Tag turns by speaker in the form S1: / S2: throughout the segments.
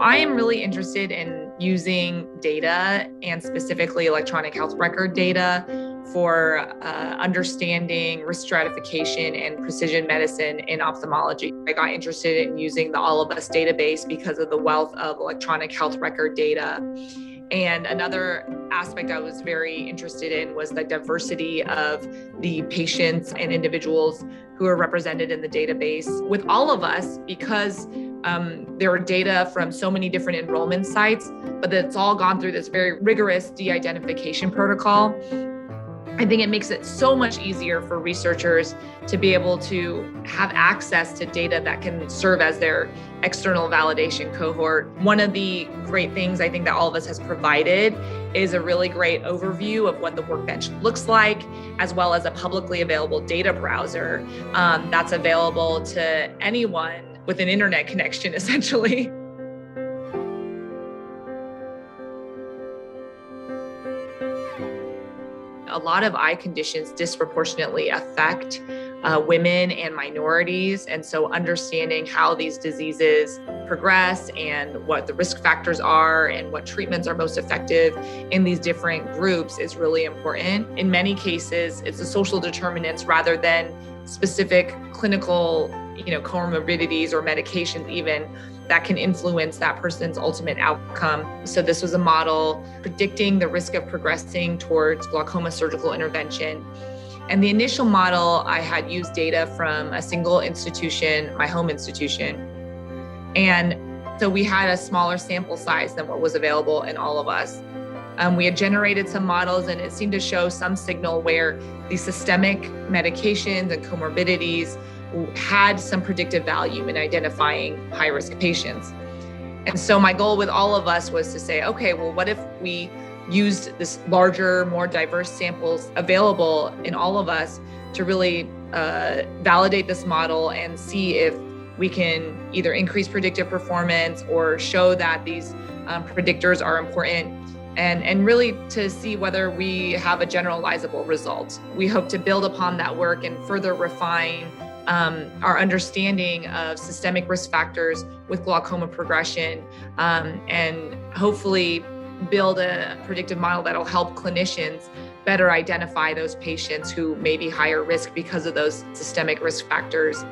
S1: I am really interested in using data and specifically electronic health record data for understanding risk stratification and precision medicine in ophthalmology. I got interested in using the All of Us database because of the wealth of electronic health record data. And another aspect I was very interested in was the diversity of the patients and individuals who are represented in the database. With All of Us, because there are data from so many different enrollment sites, but it's all gone through this very rigorous de-identification protocol. I think it makes it so much easier for researchers to be able to have access to data that can serve as their external validation cohort. One of the great things I think that All of Us has provided is a really great overview of what the Workbench looks like, as well as a publicly available data browser that's available to anyone with an internet connection, essentially. A lot of eye conditions disproportionately affect women and minorities. And so understanding how these diseases progress and what the risk factors are and what treatments are most effective in these different groups is really important. In many cases, it's the social determinants rather than specific clinical, comorbidities or medications even that can influence that person's ultimate outcome. So this was a model predicting the risk of progressing towards glaucoma surgical intervention. And the initial model, I had used data from a single institution, my home institution. And so we had a smaller sample size than what was available in All of Us. We had generated some models and it seemed to show some signal where the systemic medications and comorbidities had some predictive value in identifying high-risk patients. And so my goal with All of Us was to say, okay, well, what if we used this larger, more diverse samples available in All of Us to really validate this model and see if we can either increase predictive performance or show that these predictors are important, and really to see whether we have a generalizable result. We hope to build upon that work and further refine our understanding of systemic risk factors with glaucoma progression, and hopefully build a predictive model that'll help clinicians better identify those patients who may be higher risk because of those systemic risk factors.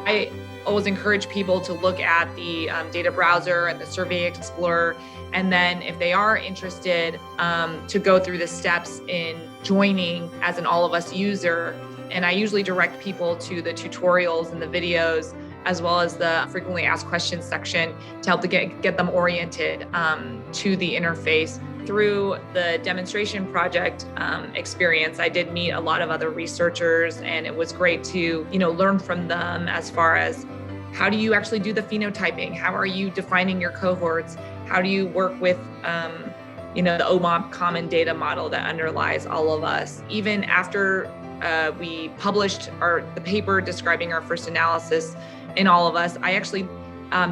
S1: I always encourage people to look at the data browser and the Survey Explorer, and then if they are interested, to go through the steps in joining as an All of Us user. And I usually direct people to the tutorials and the videos, as well as the frequently asked questions section to help to get them oriented to the interface. Through the demonstration project experience, I did meet a lot of other researchers, and it was great to learn from them as far as how do you actually do the phenotyping? How are you defining your cohorts? How do you work with the OMOP common data model that underlies All of Us? Even after we published the paper describing our first analysis in All of Us, I actually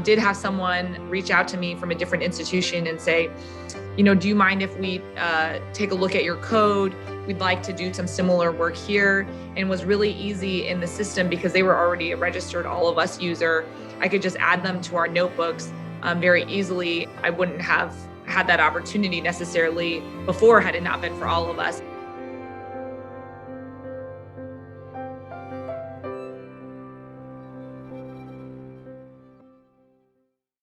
S1: did have someone reach out to me from a different institution and say, do you mind if we take a look at your code? We'd like to do some similar work here. And it was really easy in the system because they were already a registered All of Us user. I could just add them to our notebooks very easily. I wouldn't have had that opportunity necessarily before had it not been for All of Us.